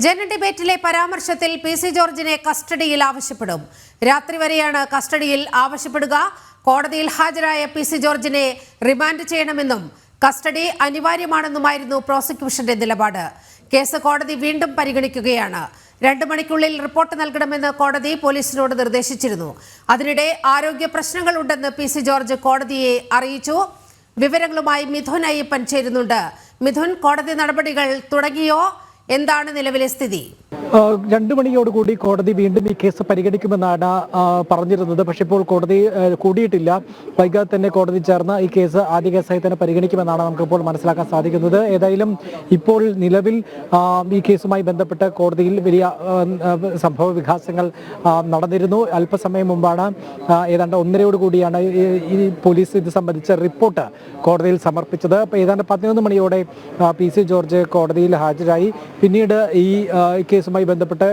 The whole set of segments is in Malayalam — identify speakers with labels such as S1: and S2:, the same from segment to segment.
S1: ജന ഡിബേറ്റിലെ പരാമർശത്തിൽ പി.സി. ജോർജിനെ കസ്റ്റഡിയിൽ ആവശ്യപ്പെടും. രാത്രി വരെയാണ് കസ്റ്റഡിയിൽ ആവശ്യപ്പെടുക. കോടതിയിൽ ഹാജരായ പി.സി. ജോർജിനെ റിമാൻഡ് ചെയ്യണമെന്നും കസ്റ്റഡി അനിവാര്യമാണെന്നുമായിരുന്നു പ്രോസിക്യൂഷന്റെ നിലപാട്. കേസ് കോടതി വീണ്ടും പരിഗണിക്കുകയാണ്. 2 മണിക്കുള്ളിൽ റിപ്പോർട്ട് നൽകണമെന്ന് കോടതി പോലീസിനോട് നിർദ്ദേശിച്ചിരുന്നു. അതിനിടെ ആരോഗ്യ പ്രശ്നങ്ങളുണ്ടെന്ന് പി.സി. ജോർജ് കോടതിയെ അറിയിച്ചു. വിവരങ്ങളുമായി മിഥുൻ അയ്യപ്പൻ ചേരുന്നുണ്ട്. മിഥുൻ, കോടതി നടപടികൾ തുടങ്ങിയോ? എന്താണ് നിലവിലെ സ്ഥിതി?
S2: 2 മണിയോടുകൂടി കോടതി വീണ്ടും ഈ കേസ് പരിഗണിക്കുമെന്നാണ് പറഞ്ഞിരുന്നത്. പക്ഷേ ഇപ്പോൾ കോടതി കൂടിയിട്ടില്ല. വൈകാതെ തന്നെ കോടതി ചേർന്ന് ഈ കേസ് ആദ്യ കേസായി തന്നെ പരിഗണിക്കുമെന്നാണ് നമുക്കിപ്പോൾ മനസ്സിലാക്കാൻ സാധിക്കുന്നത്. ഏതായാലും ഇപ്പോൾ നിലവിൽ ഈ കേസുമായി ബന്ധപ്പെട്ട് കോടതിയിൽ വലിയ സംഭവ വികാസങ്ങൾ നടന്നിരുന്നു. അല്പസമയം മുമ്പാണ് ഏതാണ്ട് 1:30 കൂടിയാണ് ഈ പോലീസ് ഇത് സംബന്ധിച്ച റിപ്പോർട്ട് കോടതിയിൽ സമർപ്പിച്ചത്. അപ്പോൾ ഏതാണ്ട് 11 മണിയോടെ പി.സി. ജോർജ് കോടതിയിൽ ഹാജരായി. പിന്നീട് ഈ കേസുമായി ബന്ധപ്പെട്ട്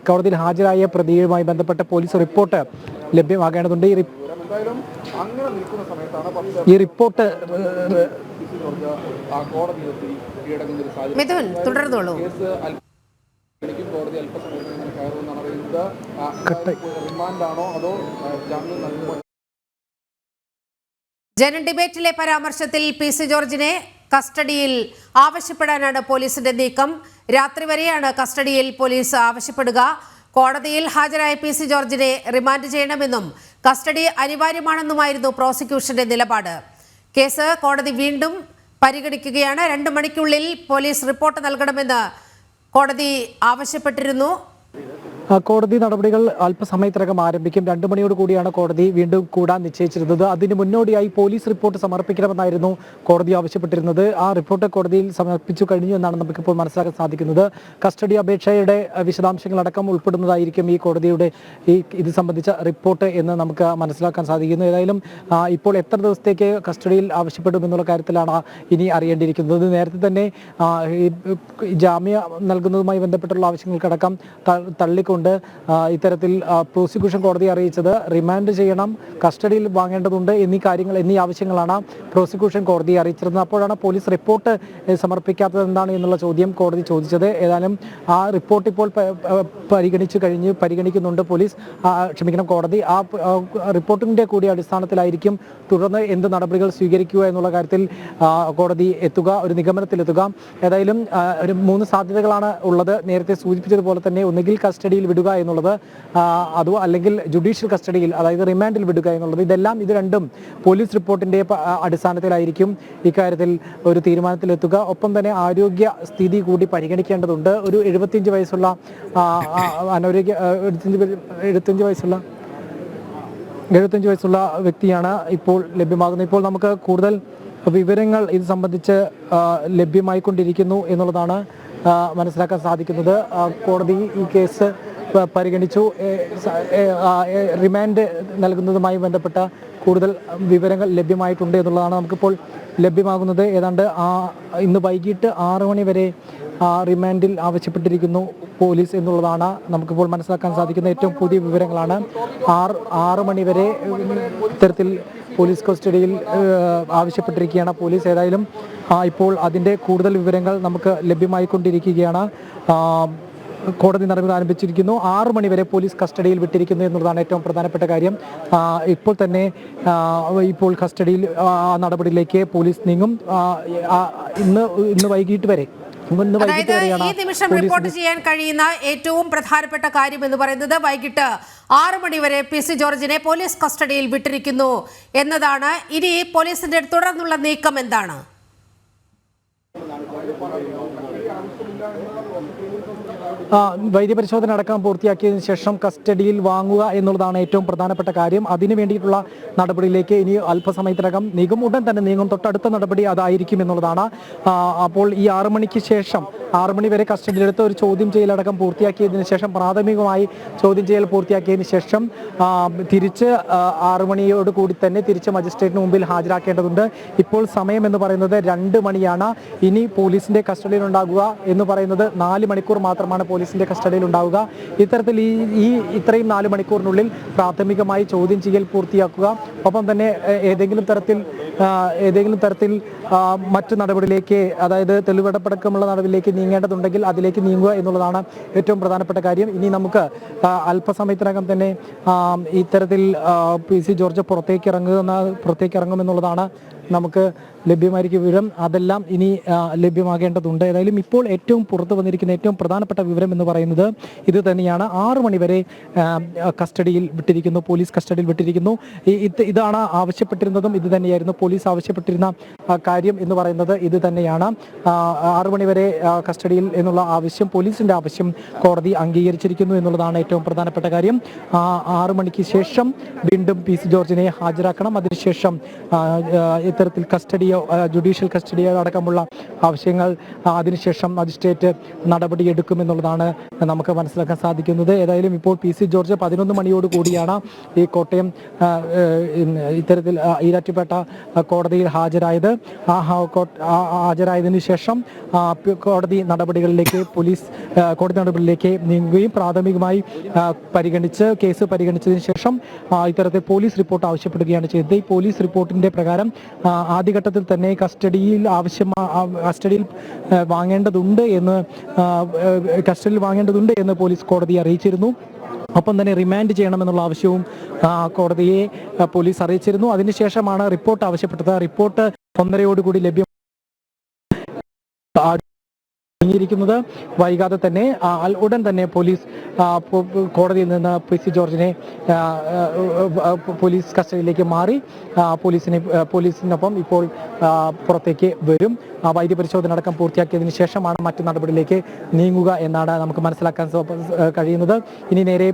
S2: കോടതിയിൽ ഹാജരായ പ്രതിയുമായി ബന്ധപ്പെട്ട പോലീസ് റിപ്പോർട്ട് ലഭ്യമാകേണ്ടതുണ്ട്. ഈ റിപ്പോർട്ട്
S1: തുടർന്നോളൂ. ജന ഡിബേറ്റിലെ പരാമർശത്തിൽ പി.സി. ജോർജിനെ കസ്റ്റഡിയിൽ ആവശ്യപ്പെടാനാണ് പോലീസിന്റെ നീക്കം. രാത്രി വരെയാണ് കസ്റ്റഡിയിൽ പോലീസ് ആവശ്യപ്പെടുക. കോടതിയിൽ ഹാജരായ പി.സി. ജോർജിനെ റിമാൻഡ് ചെയ്യണമെന്നും കസ്റ്റഡി അനിവാര്യമാണെന്നുമായിരുന്നു പ്രോസിക്യൂഷന്റെ നിലപാട്. കേസ് കോടതി വീണ്ടും പരിഗണിക്കുകയാണ്. 2 മണിക്കുള്ളിൽ പോലീസ് റിപ്പോർട്ട് നൽകണമെന്ന് കോടതി ആവശ്യപ്പെട്ടിരുന്നു.
S2: കോടതി നടപടികൾ അല്പസമയത്തിനകം ആരംഭിക്കും. 2 മണിയോട് കൂടിയാണ് കോടതി വീണ്ടും കൂടാൻ നിശ്ചയിച്ചിരുന്നത്. അതിന് മുന്നോടിയായി പോലീസ് റിപ്പോർട്ട് സമർപ്പിക്കണമെന്നായിരുന്നു കോടതി ആവശ്യപ്പെട്ടിരുന്നത്. ആ റിപ്പോർട്ട് കോടതിയിൽ സമർപ്പിച്ചു കഴിഞ്ഞു എന്നാണ് നമുക്കിപ്പോൾ മനസ്സിലാക്കാൻ സാധിക്കുന്നത്. കസ്റ്റഡി അപേക്ഷയുടെ വിശദാംശങ്ങളടക്കം ഉൾപ്പെടുന്നതായിരിക്കും ഈ കോടതിയുടെ ഇത് സംബന്ധിച്ച റിപ്പോർട്ട് എന്ന് നമുക്ക് മനസ്സിലാക്കാൻ സാധിക്കുന്നു. ഏതായാലും ഇപ്പോൾ എത്ര ദിവസത്തേക്ക് കസ്റ്റഡിയിൽ ആവശ്യപ്പെടുമെന്നുള്ള കാര്യത്തിലാണ് ഇനി അറിയേണ്ടിയിരിക്കുന്നത്. നേരത്തെ തന്നെ ജാമ്യം നൽകുന്നതുമായി ബന്ധപ്പെട്ടുള്ള ആവശ്യങ്ങൾക്കടക്കം തള്ളിക്കൊണ്ട് ഇത്തരത്തിൽ പ്രോസിക്യൂഷൻ കോടതിയെ അറിയിച്ചത് റിമാൻഡ് ചെയ്യണം, കസ്റ്റഡിയിൽ വാങ്ങേണ്ടതുണ്ട് എന്നീ ആവശ്യങ്ങളാണ് പ്രോസിക്യൂഷൻ കോടതിയെ അറിയിച്ചിരുന്നത്. അപ്പോഴാണ് പോലീസ് റിപ്പോർട്ട് സമർപ്പിക്കാത്തത് എന്താണ് എന്നുള്ള ചോദ്യം കോടതി ചോദിച്ചത്. ഏതായാലും ആ റിപ്പോർട്ട് ഇപ്പോൾ പരിഗണിക്കുന്നുണ്ട് കോടതി. ആ റിപ്പോർട്ടിന്റെ കൂടി അടിസ്ഥാനത്തിലായിരിക്കും തുടർന്ന് എന്ത് നടപടികൾ സ്വീകരിക്കുക എന്നുള്ള കാര്യത്തിൽ കോടതി ഒരു നിഗമനത്തിലെത്തുക. ഏതായാലും 3 സാധ്യതകളാണ് ഉള്ളത്. നേരത്തെ സൂചിപ്പിച്ചതുപോലെ തന്നെ ഒന്നുകിൽ കസ്റ്റഡിയിൽ വിടുക എന്നുള്ളത്, അതോ അല്ലെങ്കിൽ ജുഡീഷ്യൽ കസ്റ്റഡിയിൽ, അതായത് റിമാൻഡിൽ വിടുക എന്നുള്ളത്. ഇത് രണ്ടും പോലീസ് റിപ്പോർട്ടിന്റെ അടിസ്ഥാനത്തിലായിരിക്കും ഇക്കാര്യത്തിൽ ഒരു തീരുമാനത്തിലെത്തുക. ഒപ്പം തന്നെ ആരോഗ്യ സ്ഥിതി കൂടി പരിഗണിക്കേണ്ടതുണ്ട്. ഒരു 75 വയസ്സുള്ള 75 വയസ്സുള്ള വ്യക്തിയാണ് ഇപ്പോൾ ലഭ്യമാകുന്നത്. ഇപ്പോൾ നമുക്ക് കൂടുതൽ വിവരങ്ങൾ ഇത് സംബന്ധിച്ച് ലഭ്യമായിക്കൊണ്ടിരിക്കുന്നു എന്നുള്ളതാണ് മനസ്സിലാക്കാൻ സാധിക്കുന്നത്. കോടതി ഈ കേസ് പരിഗണിച്ചു. റിമാൻഡ് നൽകുന്നതുമായി ബന്ധപ്പെട്ട കൂടുതൽ വിവരങ്ങൾ ലഭ്യമായിട്ടുണ്ട് എന്നുള്ളതാണ് നമുക്കിപ്പോൾ ലഭ്യമാകുന്നത്. ഏതാണ്ട് ഇന്ന് വൈകിട്ട് 6 മണി വരെ റിമാൻഡിൽ ആവശ്യപ്പെട്ടിരിക്കുന്നു പോലീസ് എന്നുള്ളതാണ് നമുക്കിപ്പോൾ മനസ്സിലാക്കാൻ സാധിക്കുന്ന ഏറ്റവും പുതിയ വിവരങ്ങളാണ്. 6 മണി വരെ ഇത്തരത്തിൽ പോലീസ് കസ്റ്റഡിയിൽ ആവശ്യപ്പെട്ടിരിക്കുകയാണ് പോലീസ്. ഏതായാലും ഇപ്പോൾ അതിൻ്റെ കൂടുതൽ വിവരങ്ങൾ നമുക്ക് ലഭ്യമായിക്കൊണ്ടിരിക്കുകയാണ്. കോടതി നടപടി ആരംഭിച്ചിരിക്കുന്നു. 6 മണി വരെ പോലീസ് കസ്റ്റഡിയിൽ വിട്ടിരിക്കുന്നു എന്നുള്ളതാണ് ഏറ്റവും പ്രധാനപ്പെട്ട കാര്യം. ഇപ്പോൾ കസ്റ്റഡിയിൽ നടപടിയിലേക്ക് പോലീസ് നീങ്ങും. ഇന്ന് വൈകിട്ട് വരെ
S1: ഈ നിമിഷം റിപ്പോർട്ട് ചെയ്യാൻ കഴിയുന്ന ഏറ്റവും പ്രധാനപ്പെട്ട കാര്യം എന്ന് പറയുന്നത് വൈകിട്ട് 6 മണി വരെ പി.സി. ജോർജിനെ പോലീസ് കസ്റ്റഡിയിൽ വിട്ടിരിക്കുന്നു എന്നതാണ്. ഇനി പോലീസിന്റെ തുടർന്നുള്ള നീക്കം എന്താണ്?
S2: വൈദ്യപരിശോധന അടക്കം പൂർത്തിയാക്കിയതിനു ശേഷം കസ്റ്റഡിയിൽ വാങ്ങുക എന്നുള്ളതാണ് ഏറ്റവും പ്രധാനപ്പെട്ട കാര്യം. അതിനു വേണ്ടിയിട്ടുള്ള നടപടിയിലേക്ക് ഇനി അല്പസമയത്തിനകം നീങ്ങും. ഉടൻ തന്നെ നീങ്ങും. തൊട്ടടുത്ത നടപടി അതായിരിക്കും എന്നുള്ളതാണ്. അപ്പോൾ ഈ 6 മണിക്ക് ശേഷം 6 മണി വരെ കസ്റ്റഡിയിലെടുത്ത് ഒരു ചോദ്യം ചെയ്യലടക്കം പൂർത്തിയാക്കിയതിനു ശേഷം, പ്രാഥമികമായി ചോദ്യം ചെയ്യൽ പൂർത്തിയാക്കിയതിനു ശേഷം തിരിച്ച് 6 മണിയോട് കൂടി തന്നെ തിരിച്ച് മജിസ്ട്രേറ്റിന് മുമ്പിൽ ഹാജരാക്കേണ്ടതുണ്ട്. ഇപ്പോൾ സമയം എന്ന് പറയുന്നത് 2 മണിയാണ്. ഇനി പോലീസിന്റെ കസ്റ്റഡിയിലുണ്ടാകുക എന്ന് പറയുന്നത് 4 മണിക്കൂർ മാത്രമാണ് പോലീസിന്റെ കസ്റ്റഡിയിൽ ഉണ്ടാവുക. ഇത്തരത്തിൽ ഇത്രയും 4 മണിക്കൂറിനുള്ളിൽ പ്രാഥമികമായി ചോദ്യം ചെയ്യൽ പൂർത്തിയാക്കുക, ഒപ്പം തന്നെ ഏതെങ്കിലും തരത്തിൽ മറ്റു നടപടിയിലേക്ക്, അതായത് തെളിവെടുപ്പടക്കമുള്ള നടപടിയിലേക്ക് നീങ്ങേണ്ടതുണ്ടെങ്കിൽ അതിലേക്ക് നീങ്ങുക എന്നുള്ളതാണ് ഏറ്റവും പ്രധാനപ്പെട്ട കാര്യം. ഇനി നമുക്ക് അല്പസമയത്തിനകം തന്നെ ഇത്തരത്തിൽ PC ജോർജ് പുറത്തേക്ക് ഇറങ്ങുമെന്നുള്ളതാണ് നമുക്ക് ലഭ്യമായിരിക്കും വിവരം. അതെല്ലാം ഇനി ലഭ്യമാകേണ്ടതുണ്ട്. ഏതായാലും ഇപ്പോൾ ഏറ്റവും പുറത്തു വന്നിരിക്കുന്ന ഏറ്റവും പ്രധാനപ്പെട്ട വിവരം എന്ന് പറയുന്നത് ഇത് തന്നെയാണ്. 6 മണി വരെ കസ്റ്റഡിയിൽ വിട്ടിരിക്കുന്നു, പോലീസ് കസ്റ്റഡിയിൽ വിട്ടിരിക്കുന്നു. ഇതാണ് ആവശ്യപ്പെട്ടിരുന്നതും ഇത് തന്നെയായിരുന്നു. പോലീസ് ആവശ്യപ്പെട്ടിരുന്ന കാര്യം എന്ന് പറയുന്നത് ഇത് തന്നെയാണ്. 6 മണി വരെ കസ്റ്റഡിയിൽ എന്നുള്ള ആവശ്യം, പോലീസിന്റെ ആവശ്യം കോടതി അംഗീകരിച്ചിരിക്കുന്നു എന്നുള്ളതാണ് ഏറ്റവും പ്രധാനപ്പെട്ട കാര്യം. 6 മണിക്ക് ശേഷം വീണ്ടും PC ജോർജിനെ ഹാജരാക്കണം. അതിനുശേഷം ഇത്തരത്തിൽ കസ്റ്റഡിയോ ജുഡീഷ്യൽ കസ്റ്റഡിയോ അടക്കമുള്ള ആവശ്യങ്ങൾ അതിനുശേഷം മജിസ്ട്രേറ്റ് നടപടിയെടുക്കുമെന്നുള്ളതാണ് നമുക്ക് മനസ്സിലാക്കാൻ സാധിക്കുന്നത്. ഏതായാലും ഇപ്പോൾ PC ജോർജ് 11 മണിയോട് കൂടിയാണ് ഈ കോട്ടയം ഇത്തരത്തിൽ ഈരാറ്റുപേട്ട കോടതിയിൽ ഹാജരായത്. ഹാജരായതിനു ശേഷം കോടതി നടപടികളിലേക്ക് നീങ്ങുകയും പ്രാഥമികമായി കേസ് പരിഗണിച്ചതിന് ശേഷം ഇത്തരത്തിൽ പോലീസ് റിപ്പോർട്ട് ആവശ്യപ്പെടുകയാണ് ചെയ്തത്. ഈ പോലീസ് റിപ്പോർട്ടിന്റെ പ്രകാരം ആദ്യഘട്ടത്തിൽ തന്നെ കസ്റ്റഡിയിൽ വാങ്ങേണ്ടതുണ്ട് എന്ന് പോലീസ് കോടതിയെ അറിയിച്ചിരുന്നു. ഒപ്പം തന്നെ റിമാൻഡ് ചെയ്യണമെന്നുള്ള ആവശ്യവും കോടതിയെ പോലീസ് അറിയിച്ചിരുന്നു. അതിനുശേഷമാണ് റിപ്പോർട്ട് ആവശ്യപ്പെട്ടത്. റിപ്പോർട്ട് 1:30 ലഭ്യം ിരിക്കുന്നത് വൈകാതെ തന്നെ ഉടൻ തന്നെ പോലീസ് കോടതിയിൽ നിന്ന് PC ജോർജിനെ പോലീസ് കസ്റ്റഡിയിലേക്ക് മാറി പോലീസിനൊപ്പം ഇപ്പോൾ പുറത്തേക്ക് വരും. വൈദ്യപരിശോധന അടക്കം പൂർത്തിയാക്കിയതിനു ശേഷമാണ് മറ്റു നടപടിയിലേക്ക് നീങ്ങുക എന്നാണ് നമുക്ക് മനസ്സിലാക്കാൻ കഴിയുന്നത്. ഇനി നേരെ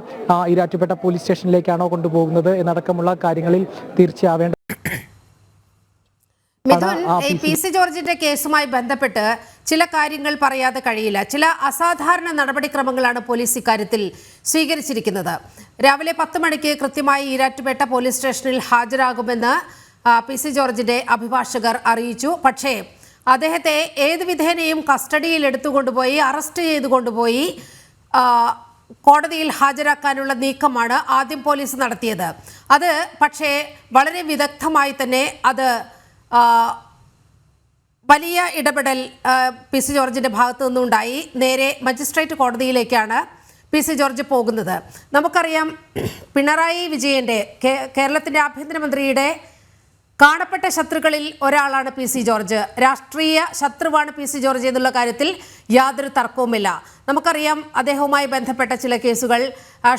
S2: ഈരാറ്റുപേട്ട പോലീസ് സ്റ്റേഷനിലേക്കാണോ കൊണ്ടുപോകുന്നത് എന്നടക്കമുള്ള കാര്യങ്ങളിൽ തീർച്ചയാവേണ്ട.
S1: മിഥുൻ, PC ജോർജിന്റെ കേസുമായി ബന്ധപ്പെട്ട് ചില കാര്യങ്ങൾ പറയാതെ കഴിയില്ല. ചില അസാധാരണ നടപടിക്രമങ്ങളാണ് പോലീസ് ഇക്കാര്യത്തിൽ സ്വീകരിച്ചിരിക്കുന്നത്. രാവിലെ 10 മണിക്ക് കൃത്യമായി ഈരാറ്റുപേട്ട പോലീസ് സ്റ്റേഷനിൽ ഹാജരാകുമെന്ന് PC ജോർജിന്റെ അഭിഭാഷകർ അറിയിച്ചു. പക്ഷേ അദ്ദേഹത്തെ ഏത് വിധേനയും കസ്റ്റഡിയിൽ എടുത്തുകൊണ്ടുപോയി അറസ്റ്റ് ചെയ്തുകൊണ്ടുപോയി കോടതിയിൽ ഹാജരാക്കാനുള്ള നീക്കമാണ് ആദ്യം പോലീസ് നടത്തിയത്. അത് പക്ഷേ വളരെ വിദഗ്ധമായി തന്നെ വലിയ ഇടപെടൽ PC ജോർജിന്റെ ഭാഗത്തു നിന്നുണ്ടായി. നേരെ മജിസ്ട്രേറ്റ് കോടതിയിലേക്കാണ് PC ജോർജ് പോകുന്നത്. നമുക്കറിയാം, പിണറായി വിജയന്റെ കേരളത്തിന്റെ ആഭ്യന്തരമന്ത്രിയുടെ കാണപ്പെട്ട ശത്രുക്കളിൽ ഒരാളാണ് PC ജോർജ്. രാഷ്ട്രീയ ശത്രുവാണ് PC ജോർജ് എന്നുള്ള കാര്യത്തിൽ യാതൊരു തർക്കവുമില്ല. നമുക്കറിയാം അദ്ദേഹവുമായി ബന്ധപ്പെട്ട ചില കേസുകൾ,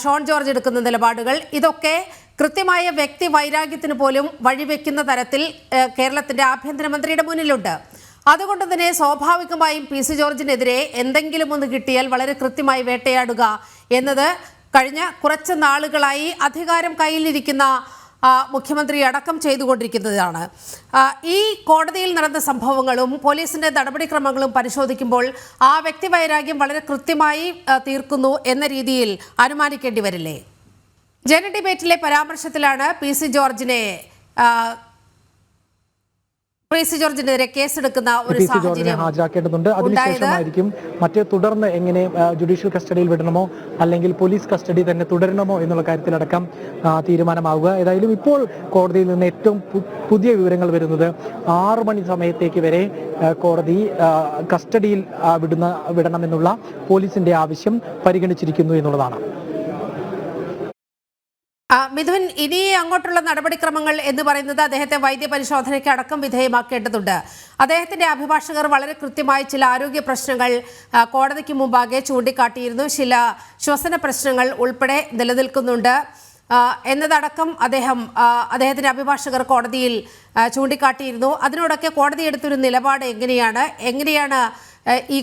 S1: ഷോൺ ജോർജ് എടുക്കുന്ന നിലപാടുകൾ, ഇതൊക്കെ കൃത്യമായ വ്യക്തി വൈരാഗ്യത്തിന് പോലും വഴിവെക്കുന്ന തരത്തിൽ കേരളത്തിന്റെ ആഭ്യന്തരമന്ത്രിയുടെ മുന്നിലുണ്ട്. അതുകൊണ്ട് തന്നെ സ്വാഭാവികമായും PC ജോർജിനെതിരെ എന്തെങ്കിലും ഒന്ന് കിട്ടിയാൽ വളരെ കൃത്യമായി വേട്ടയാടുക എന്നത് കഴിഞ്ഞ കുറച്ച് നാളുകളായി അധികാരം കയ്യിലിരിക്കുന്ന മുഖ്യമന്ത്രി അടക്കം ചെയ്തുകൊണ്ടിരിക്കുന്നതാണ്. ഈ കോടതിയിൽ നടന്ന സംഭവങ്ങളും പോലീസിന്റെ നടപടിക്രമങ്ങളും പരിശോധിക്കുമ്പോൾ ആ വ്യക്തി വൈരാഗ്യം വളരെ കൃത്യമായി തീർക്കുന്നു എന്ന രീതിയിൽ അനുമാനിക്കേണ്ടി വരില്ലേ? ജന ഡിബേറ്റിലെ പരാമർശത്തിലാണ് PC ജോർജിനെതിരെ കേസെടുക്കുന്ന ഒരു സാഹചര്യം
S2: ഹാജരാക്കേണ്ടതുണ്ട്. അതിനുശേഷമായിരിക്കും തുടർന്ന് എങ്ങനെ ജുഡീഷ്യൽ കസ്റ്റഡിയിൽ വിടണമോ അല്ലെങ്കിൽ പോലീസ് കസ്റ്റഡി തന്നെ തുടരണമോ എന്നുള്ള കാര്യത്തിലടക്കം തീരുമാനമാവുക. ഏതായാലും ഇപ്പോൾ കോടതിയിൽ നിന്ന് ഏറ്റവും പുതിയ വിവരങ്ങൾ വരുന്നത് 6 മണി സമയത്തേക്ക് വരെ കോടതി കസ്റ്റഡിയിൽ വിടണമെന്നുള്ള പോലീസിന്റെ ആവശ്യം പരിഗണിച്ചിരിക്കുന്നു എന്നുള്ളതാണ്.
S1: മിഥുൻ, ഇനി അങ്ങോട്ടുള്ള നടപടിക്രമങ്ങൾ എന്ന് പറയുന്നത് അദ്ദേഹത്തെ വൈദ്യപരിശോധനയ്ക്ക് അടക്കം വിധേയമാക്കേണ്ടതുണ്ട്. അദ്ദേഹത്തിന്റെ അഭിഭാഷകർ വളരെ കൃത്യമായി ചില ആരോഗ്യ പ്രശ്നങ്ങൾ കോടതിക്ക് മുമ്പാകെ ചൂണ്ടിക്കാട്ടിയിരുന്നു. ചില ശ്വസന പ്രശ്നങ്ങൾ ഉൾപ്പെടെ നിലനിൽക്കുന്നുണ്ട് എന്നതടക്കം അദ്ദേഹത്തിന്റെ അഭിഭാഷകർ കോടതിയിൽ ചൂണ്ടിക്കാട്ടിയിരുന്നു. അതിനോടൊക്കെ കോടതി എടുത്തൊരു നിലപാട് എങ്ങനെയാണ് ഈ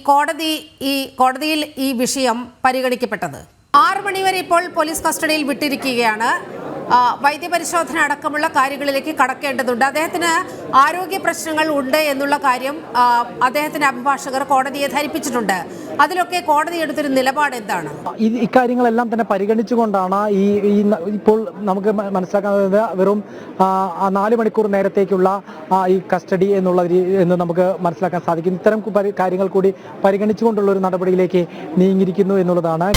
S1: കോടതിയിൽ ഈ വിഷയം പരിഗണിക്കപ്പെട്ടത്? 6 മണിവരെ ഇപ്പോൾ പോലീസ് കസ്റ്റഡിയിൽ വിട്ടിരിക്കുകയാണ്. വൈദ്യപരിശോധന അടക്കമുള്ള കാര്യങ്ങളിലേക്ക് കടക്കേണ്ടതുണ്ട്. അദ്ദേഹത്തിന് ആരോഗ്യ പ്രശ്നങ്ങൾ ഉണ്ട് എന്നുള്ള കാര്യം അദ്ദേഹത്തിന്റെ അഭിഭാഷകർ കോടതിയെ ധരിപ്പിച്ചിട്ടുണ്ട്. അതിലൊക്കെ കോടതി എടുത്തൊരു നിലപാട് എന്താണ്?
S2: ഇക്കാര്യങ്ങളെല്ലാം തന്നെ പരിഗണിച്ചുകൊണ്ടാണ് ഇപ്പോൾ നമുക്ക് മനസ്സിലാക്കുന്നത് വെറും 4 മണിക്കൂർ നേരത്തേക്കുള്ള ഈ കസ്റ്റഡി എന്ന് നമുക്ക് മനസ്സിലാക്കാൻ സാധിക്കും. ഇത്തരം കാര്യങ്ങൾ കൂടി പരിഗണിച്ചുകൊണ്ടുള്ള ഒരു നടപടിയിലേക്ക് നീങ്ങിയിരിക്കുന്നു എന്നുള്ളതാണ്.